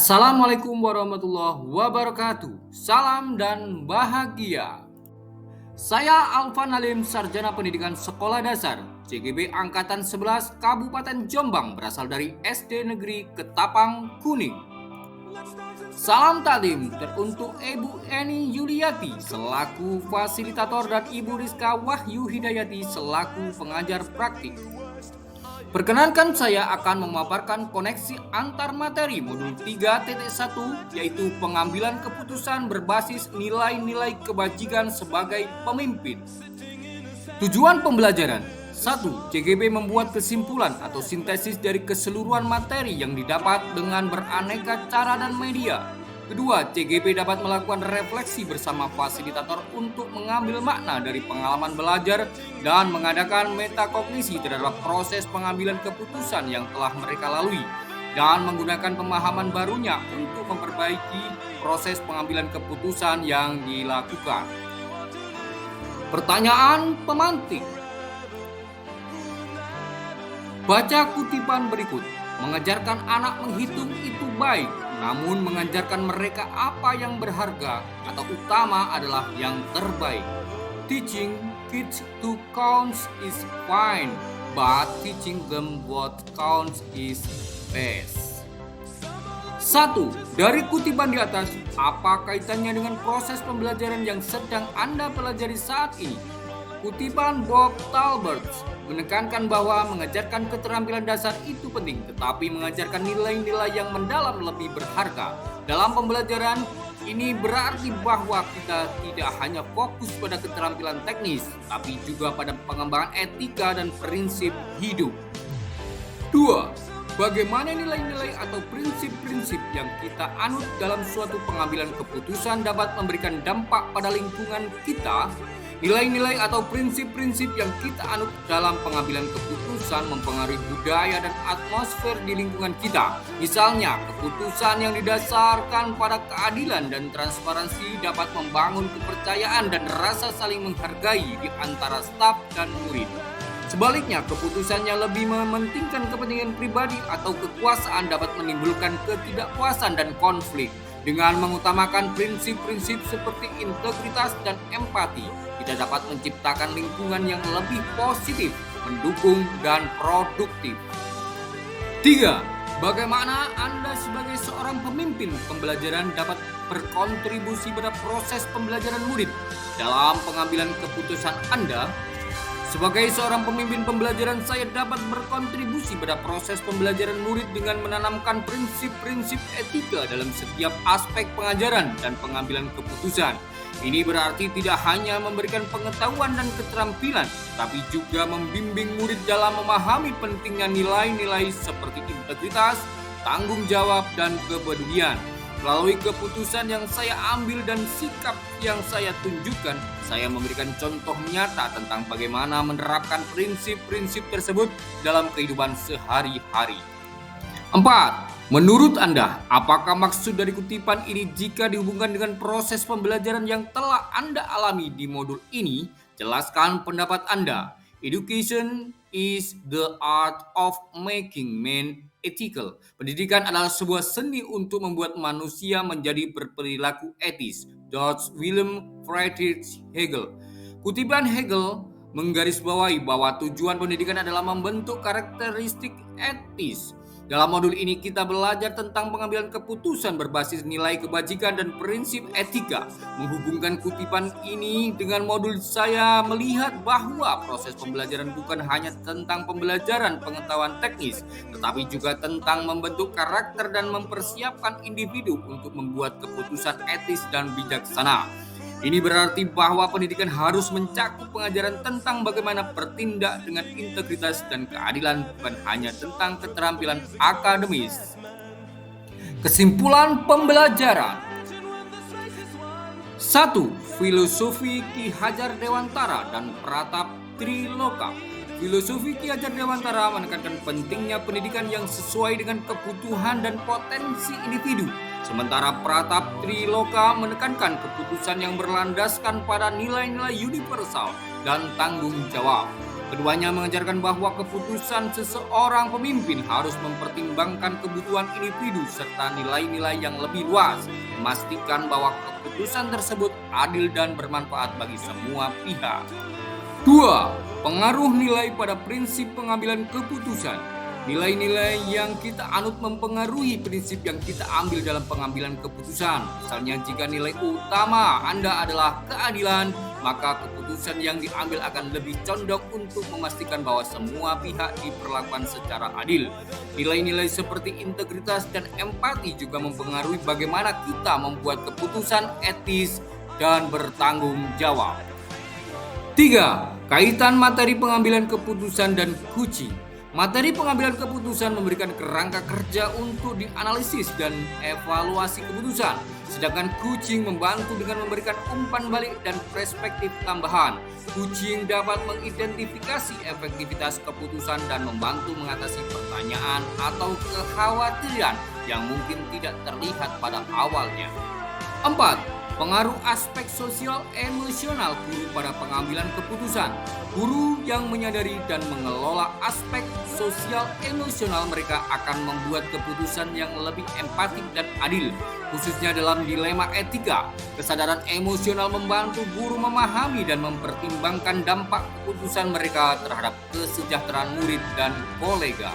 Assalamualaikum warahmatullahi wabarakatuh. Salam dan bahagia. Saya Alvan Halim, Sarjana Pendidikan Sekolah Dasar CGB Angkatan 11 Kabupaten Jombang, berasal dari SD Negeri Ketapang Kuning. Salam takdim teruntuk Ibu Eni Yuliati selaku fasilitator dan Ibu Rizka Wahyu Hidayati selaku pengajar praktik. Perkenankan saya akan memaparkan koneksi antar materi modul 3.1, yaitu pengambilan keputusan berbasis nilai-nilai kebajikan sebagai pemimpin. Tujuan pembelajaran: 1. CGB membuat kesimpulan atau sintesis dari keseluruhan materi yang didapat dengan beraneka cara dan media. Kedua, CGB dapat melakukan refleksi bersama fasilitator untuk mengambil makna dari pengalaman belajar dan mengadakan metakognisi terhadap proses pengambilan keputusan yang telah mereka lalui dan menggunakan pemahaman barunya untuk memperbaiki proses pengambilan keputusan yang dilakukan. Pertanyaan pemantik. Baca kutipan berikut. Mengajarkan anak menghitung itu baik, namun mengajarkan mereka apa yang berharga atau utama adalah yang terbaik. Teaching kids to count is fine, but teaching them what counts is best. 1. Dari kutipan di atas, apa kaitannya dengan proses pembelajaran yang sedang Anda pelajari saat ini? Kutipan Bob Talbert menekankan bahwa mengajarkan keterampilan dasar itu penting, tetapi mengajarkan nilai-nilai yang mendalam lebih berharga. Dalam pembelajaran ini berarti bahwa kita tidak hanya fokus pada keterampilan teknis, tapi juga pada pengembangan etika dan prinsip hidup. 2. Bagaimana nilai-nilai atau prinsip-prinsip yang kita anut dalam suatu pengambilan keputusan dapat memberikan dampak pada lingkungan kita? Nilai-nilai atau prinsip-prinsip yang kita anut dalam pengambilan keputusan mempengaruhi budaya dan atmosfer di lingkungan kita. Misalnya, keputusan yang didasarkan pada keadilan dan transparansi dapat membangun kepercayaan dan rasa saling menghargai di antara staf dan murid. Sebaliknya, keputusan yang lebih mementingkan kepentingan pribadi atau kekuasaan dapat menimbulkan ketidakpuasan dan konflik. Dengan mengutamakan prinsip-prinsip seperti integritas dan empati, kita dapat menciptakan lingkungan yang lebih positif, mendukung, dan produktif. 3. Bagaimana Anda sebagai seorang pemimpin pembelajaran dapat berkontribusi pada proses pembelajaran murid dalam pengambilan keputusan Anda? Sebagai seorang pemimpin pembelajaran, saya dapat berkontribusi pada proses pembelajaran murid dengan menanamkan prinsip-prinsip etika dalam setiap aspek pengajaran dan pengambilan keputusan. Ini berarti tidak hanya memberikan pengetahuan dan keterampilan, tapi juga membimbing murid dalam memahami pentingnya nilai-nilai seperti integritas, tanggung jawab, dan kepedulian. Melalui keputusan yang saya ambil dan sikap yang saya tunjukkan, saya memberikan contoh nyata tentang bagaimana menerapkan prinsip-prinsip tersebut dalam kehidupan sehari-hari. 4. Menurut Anda, apakah maksud dari kutipan ini jika dihubungkan dengan proses pembelajaran yang telah Anda alami di modul ini? Jelaskan pendapat Anda. Education is the art of making men ethical. Pendidikan adalah sebuah seni untuk membuat manusia menjadi berperilaku etis. George Wilhelm Friedrich Hegel. Kutipan Hegel menggarisbawahi bahwa tujuan pendidikan adalah membentuk karakteristik etis. Dalam modul ini kita belajar tentang pengambilan keputusan berbasis nilai kebajikan dan prinsip etika. Menghubungkan kutipan ini dengan modul, saya melihat bahwa proses pembelajaran bukan hanya tentang pembelajaran pengetahuan teknis, tetapi juga tentang membentuk karakter dan mempersiapkan individu untuk membuat keputusan etis dan bijaksana. Ini berarti bahwa pendidikan harus mencakup pengajaran tentang bagaimana bertindak dengan integritas dan keadilan, bukan hanya tentang keterampilan akademis. Kesimpulan pembelajaran: 1. Filosofi Ki Hajar Dewantara dan Pratap Triloka. Filosofi Ki Hajar Dewantara menekankan pentingnya pendidikan yang sesuai dengan kebutuhan dan potensi individu. Sementara Pratap Triloka menekankan keputusan yang berlandaskan pada nilai-nilai universal dan tanggung jawab. Keduanya mengajarkan bahwa keputusan seseorang pemimpin harus mempertimbangkan kebutuhan individu serta nilai-nilai yang lebih luas, memastikan bahwa keputusan tersebut adil dan bermanfaat bagi semua pihak. 2. Pengaruh nilai pada prinsip pengambilan keputusan. Nilai-nilai yang kita anut mempengaruhi prinsip yang kita ambil dalam pengambilan keputusan. Misalnya jika nilai utama Anda adalah keadilan, maka keputusan yang diambil akan lebih condong untuk memastikan bahwa semua pihak diperlakukan secara adil. Nilai-nilai seperti integritas dan empati juga mempengaruhi bagaimana kita membuat keputusan etis dan bertanggung jawab. 3. Kaitan materi pengambilan keputusan dan coaching. Materi pengambilan keputusan memberikan kerangka kerja untuk dianalisis dan evaluasi keputusan, sedangkan coaching membantu dengan memberikan umpan balik dan perspektif tambahan. Coaching dapat mengidentifikasi efektivitas keputusan dan membantu mengatasi pertanyaan atau kekhawatiran yang mungkin tidak terlihat pada awalnya. 4. Pengaruh aspek sosial emosional guru pada pengambilan keputusan. Guru yang menyadari dan mengelola aspek sosial emosional mereka akan membuat keputusan yang lebih empatik dan adil, khususnya dalam dilema etika. Kesadaran emosional membantu guru memahami dan mempertimbangkan dampak keputusan mereka terhadap kesejahteraan murid dan kolega.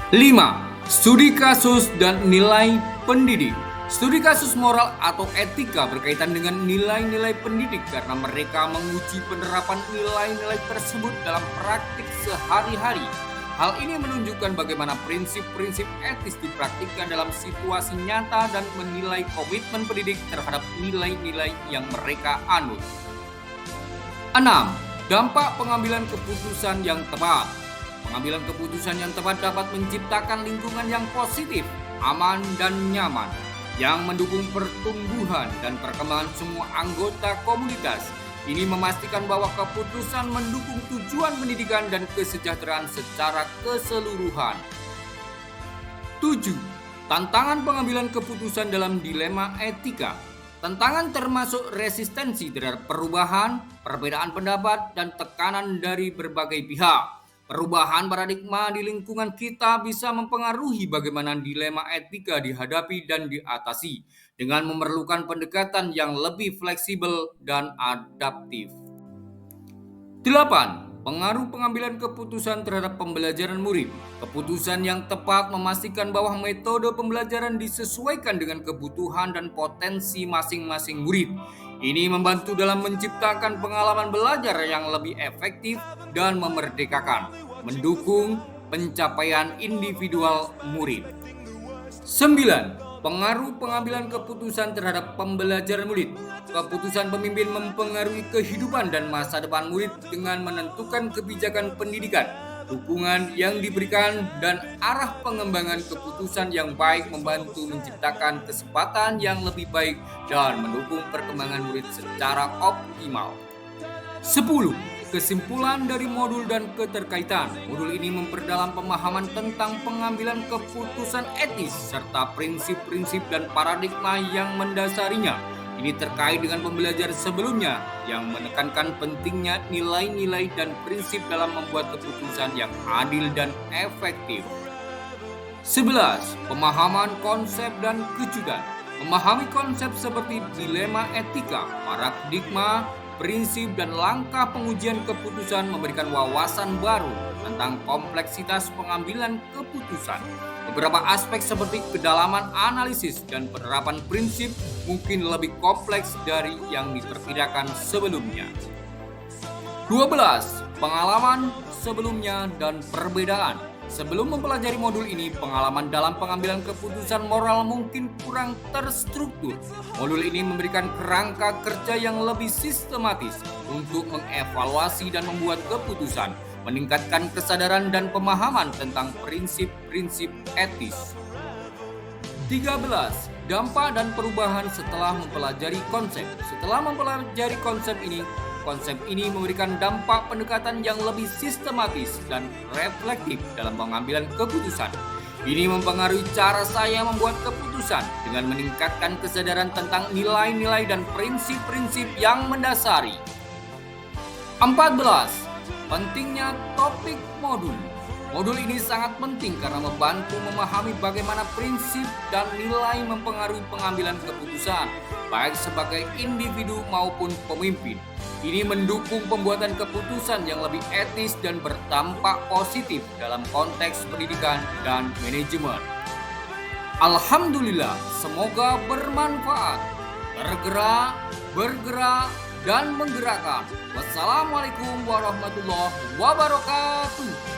5. Studi kasus dan nilai pendidik. Studi kasus moral atau etika berkaitan dengan nilai-nilai pendidik karena mereka menguji penerapan nilai-nilai tersebut dalam praktik sehari-hari. Hal ini menunjukkan bagaimana prinsip-prinsip etis dipraktikkan dalam situasi nyata dan menilai komitmen pendidik terhadap nilai-nilai yang mereka anut. 6. Dampak pengambilan keputusan yang tepat. Pengambilan keputusan yang tepat dapat menciptakan lingkungan yang positif, aman, dan nyaman, yang mendukung pertumbuhan dan perkembangan semua anggota komunitas. Ini memastikan bahwa keputusan mendukung tujuan pendidikan dan kesejahteraan secara keseluruhan. 7. Tantangan pengambilan keputusan dalam dilema etika. Tantangan termasuk resistensi terhadap perubahan, perbedaan pendapat, dan tekanan dari berbagai pihak. Perubahan paradigma di lingkungan kita bisa mempengaruhi bagaimana dilema etika dihadapi dan diatasi dengan memerlukan pendekatan yang lebih fleksibel dan adaptif. 8. Pengaruh pengambilan keputusan terhadap pembelajaran murid. Keputusan yang tepat memastikan bahwa metode pembelajaran disesuaikan dengan kebutuhan dan potensi masing-masing murid. Ini membantu dalam menciptakan pengalaman belajar yang lebih efektif dan memerdekakan, mendukung pencapaian individual murid. 9. Pengaruh pengambilan keputusan terhadap pembelajaran murid. Keputusan pemimpin mempengaruhi kehidupan dan masa depan murid dengan menentukan kebijakan pendidikan, dukungan yang diberikan, dan arah pengembangan. Keputusan yang baik membantu menciptakan kesempatan yang lebih baik dan mendukung perkembangan murid secara optimal. 10. Kesimpulan dari modul dan keterkaitan. Modul ini memperdalam pemahaman tentang pengambilan keputusan etis serta prinsip-prinsip dan paradigma yang mendasarinya. Ini terkait dengan pembelajaran sebelumnya yang menekankan pentingnya nilai-nilai dan prinsip dalam membuat keputusan yang adil dan efektif. 11. Pemahaman konsep dan kejutan. Memahami konsep seperti dilema etika, paradigma, prinsip, dan langkah pengujian keputusan memberikan wawasan baru tentang kompleksitas pengambilan keputusan. Beberapa aspek seperti kedalaman analisis dan penerapan prinsip mungkin lebih kompleks dari yang diperkirakan sebelumnya. 12. Pengalaman sebelumnya dan perbedaan. Sebelum mempelajari modul ini, pengalaman dalam pengambilan keputusan moral mungkin kurang terstruktur. Modul ini memberikan kerangka kerja yang lebih sistematis untuk mengevaluasi dan membuat keputusan, meningkatkan kesadaran dan pemahaman tentang prinsip-prinsip etis. 13. Dampak dan perubahan setelah mempelajari konsep. Setelah mempelajari konsep ini memberikan dampak pendekatan yang lebih sistematis dan reflektif dalam pengambilan keputusan. Ini mempengaruhi cara saya membuat keputusan dengan meningkatkan kesadaran tentang nilai-nilai dan prinsip-prinsip yang mendasari. 14. Pentingnya topik modul. Modul ini sangat penting karena membantu memahami bagaimana prinsip dan nilai mempengaruhi pengambilan keputusan, baik sebagai individu maupun pemimpin. Ini mendukung pembuatan keputusan yang lebih etis dan berdampak positif dalam konteks pendidikan dan manajemen. Alhamdulillah, semoga bermanfaat. Bergerak, dan menggerakkan. Wassalamualaikum warahmatullahi wabarakatuh.